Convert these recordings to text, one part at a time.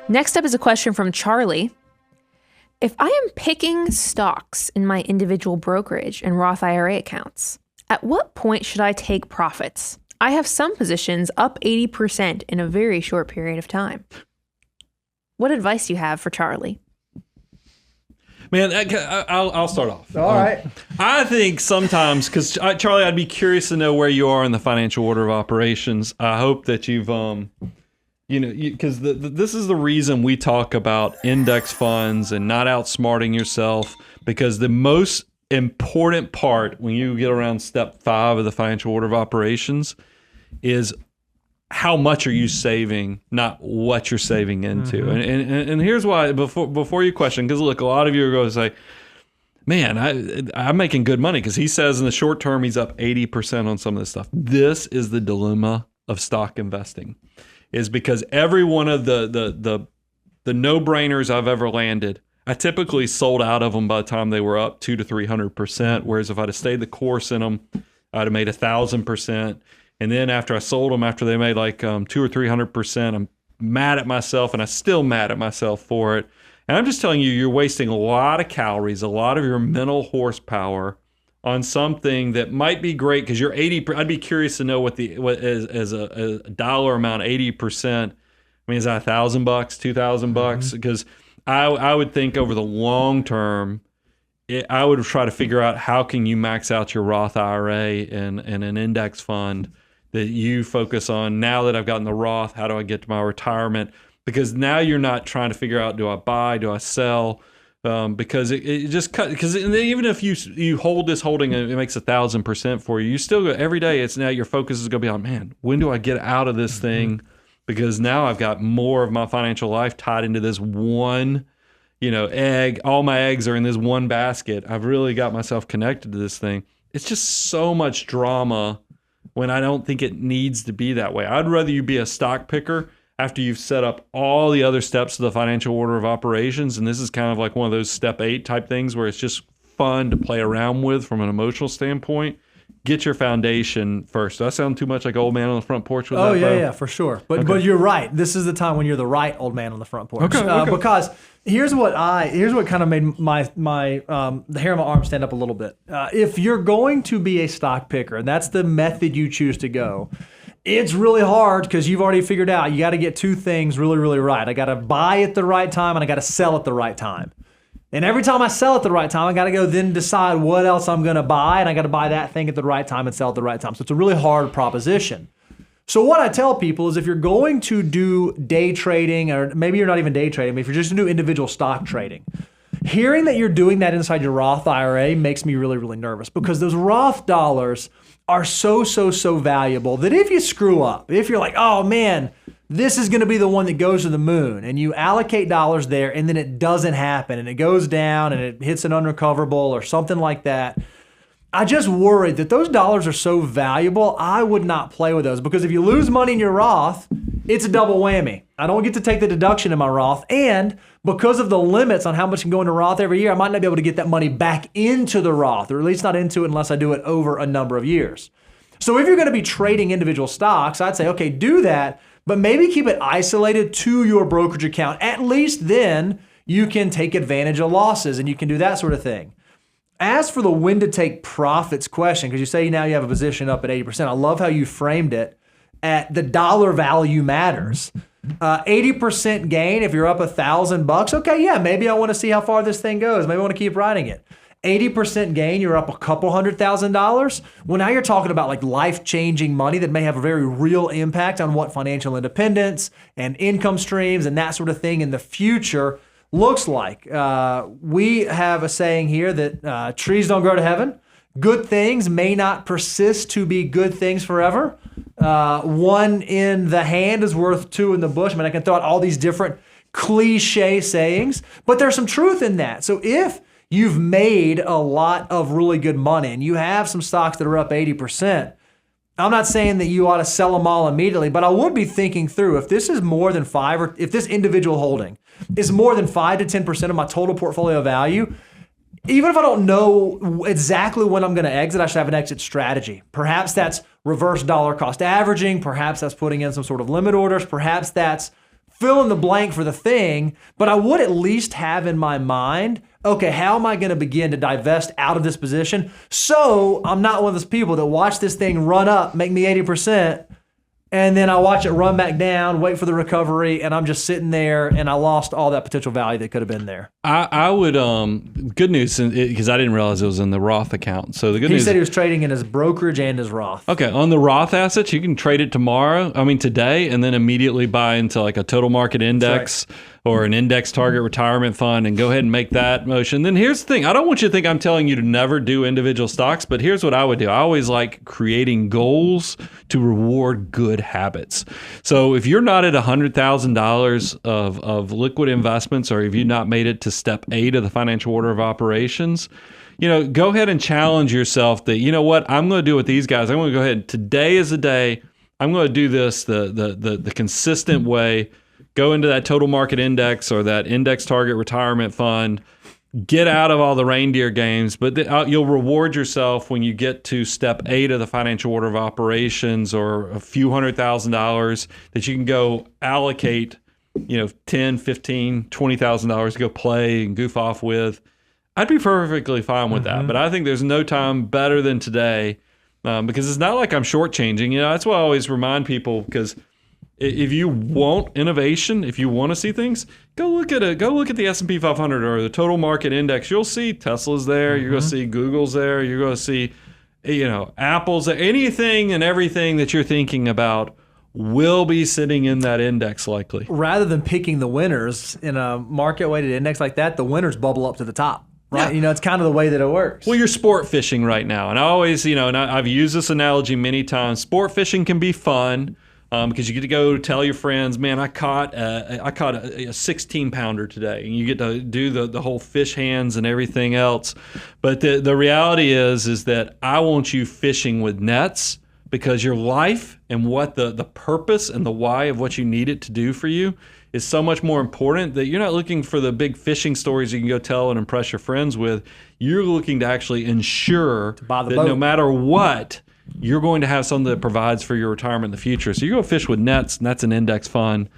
Next up is a question from Charlie. If I am picking stocks in my individual brokerage and Roth IRA accounts, at what point should I take profits? I have some positions up 80% in a very short period of time. What advice do you have for Charlie? Man, I'll start off. All right. I think sometimes, because Charlie, I'd be curious to know where you are in the financial order of operations. I hope that you've, because this is the reason we talk about index funds and not outsmarting yourself, because the most important part when you get around step 5 of the financial order of operations is how much are you saving, not what you're saving into. Mm-hmm. And here's why, before you question, because look, a lot of you are going to say, man, I'm making good money, because he says in the short term he's up 80% on some of this stuff. This is the dilemma of stock investing, is because every one of the no-brainers I've ever landed, I typically sold out of them by the time they were up 200 to 300%. Whereas if I'd have stayed the course in them, I'd have made 1,000%. And then after I sold them, after they made like 200 or 300%, I'm mad at myself, and I'm still mad at myself for it. And I'm just telling you, you're wasting a lot of calories, a lot of your mental horsepower on something that might be great, because you're 80. I'd be curious to know what as a dollar amount, 80%. I mean, is that $1,000, $2,000? Because I would think over the long term, I would try to figure out how can you max out your Roth IRA and an index fund that you focus on. Now that I've gotten the Roth, how do I get to my retirement? Because now you're not trying to figure out, do I buy, do I sell? Because it just cut. Because even if you hold this holding and it makes 1,000% for you, you still go every day. It's now your focus is going to be on, man, when do I get out of this thing? Because now I've got more of my financial life tied into this one, egg. All my eggs are in this one basket. I've really got myself connected to this thing. It's just so much drama when I don't think it needs to be that way. I'd rather you be a stock picker after you've set up all the other steps of the financial order of operations. And this is kind of like one of those step 8 type things where it's just fun to play around with from an emotional standpoint. Get your foundation first. Does that sound too much like old man on the front porch with that? Yeah, for sure. But you're right. This is the time when you're the right old man on the front porch. Okay. Because here's what kind of made my the hair on my arm stand up a little bit. If you're going to be a stock picker, and that's the method you choose to go, it's really hard because you've already figured out you got to get 2 things really, really right. I got to buy at the right time, and I got to sell at the right time. And every time I sell at the right time, I got to go then decide what else I'm going to buy, and I got to buy that thing at the right time and sell at the right time. So it's a really hard proposition. So what I tell people is if you're going to do day trading, or maybe you're not even day trading, but if you're just going to do individual stock trading, hearing that you're doing that inside your Roth IRA makes me really, really nervous, because those Roth dollars are so valuable that if you screw up, if you're like, oh man, this is going to be the one that goes to the moon, and you allocate dollars there and then it doesn't happen and it goes down and it hits an unrecoverable or something like that, I just worry that those dollars are so valuable, I would not play with those, because if you lose money in your Roth, it's a double whammy. I don't get to take the deduction in my Roth, and because of the limits on how much can go into Roth every year, I might not be able to get that money back into the Roth, or at least not into it unless I do it over a number of years. So if you're going to be trading individual stocks, I'd say, okay, do that, but maybe keep it isolated to your brokerage account. At least then you can take advantage of losses and you can do that sort of thing. As for the when to take profits question, because you say now you have a position up at 80%, I love how you framed it at the dollar value matters. 80% gain if you're up $1,000. Okay, yeah, maybe I want to see how far this thing goes. Maybe I want to keep riding it. 80% gain, you're up a couple $100,000. Well, now you're talking about like life-changing money that may have a very real impact on what financial independence and income streams and that sort of thing in the future looks like. We have a saying here that trees don't grow to heaven. Good things may not persist to be good things forever. One in the hand is worth 2 in the bush. I mean, I can throw out all these different cliche sayings, but there's some truth in that. So if you've made a lot of really good money and you have some stocks that are up 80%, I'm not saying that you ought to sell them all immediately, but I would be thinking through if this is more than 5, or if this individual holding is more than 5 to 10% of my total portfolio value, even if I don't know exactly when I'm going to exit, I should have an exit strategy. Perhaps that's reverse dollar cost averaging. Perhaps that's putting in some sort of limit orders. Perhaps that's fill in the blank for the thing, but I would at least have in my mind, okay, how am I going to begin to divest out of this position so I'm not one of those people that watch this thing run up, make me 80%, and then I watch it run back down, wait for the recovery, and I'm just sitting there and I lost all that potential value that could have been there. I would, good news, because I didn't realize it was in the Roth account. So the good news. He said he was trading in his brokerage and his Roth. Okay, on the Roth assets, you can trade it today, and then immediately buy into like a total market index or an index target retirement fund and go ahead and make that motion. Then here's the thing. I don't want you to think I'm telling you to never do individual stocks, but here's what I would do. I always like creating goals to reward good habits. So if you're not at $100,000 of liquid investments, or if you've not made it to step 8 of the financial order of operations, go ahead and challenge yourself that, you know what, I'm going to do with these guys. I'm going to go ahead. Today is the day. I'm going to do this the consistent way. Go into that total market index or that index target retirement fund. Get out of all the reindeer games, but you'll reward yourself when you get to step 8 of the financial order of operations, or a few $100,000 that you can go allocate, $10, $15, $20,000 to go play and goof off with. I'd be perfectly fine with that, but I think there's no time better than today, because it's not like I'm shortchanging. That's why I always remind people, because if you want innovation, if you want to see things, go look at the S&P 500 or the total market index. You'll see Tesla's there. You're going to see Google's there. You're going to see, Apple's there. Anything and everything that you're thinking about will be sitting in that index likely. Rather than picking the winners in a market-weighted index like that, the winners bubble up to the top. Right, yeah. It's kind of the way that it works. Well, you're sport fishing right now, and I always, and I've used this analogy many times. Sport fishing can be fun. Because you get to go tell your friends, man, I caught a 16-pounder today, and you get to do the whole fish hands and everything else. But the reality is that I want you fishing with nets, because your life and what the purpose and the why of what you need it to do for you is so much more important, that you're not looking for the big fishing stories you can go tell and impress your friends with. You're looking to actually ensure that no matter what, you're going to have something that provides for your retirement in the future. So you go fish with nets, and that's an index fund.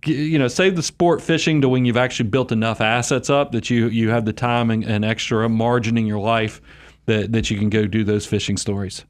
Save the sport fishing to when you've actually built enough assets up that you have the time and extra margin in your life that you can go do those fishing stories.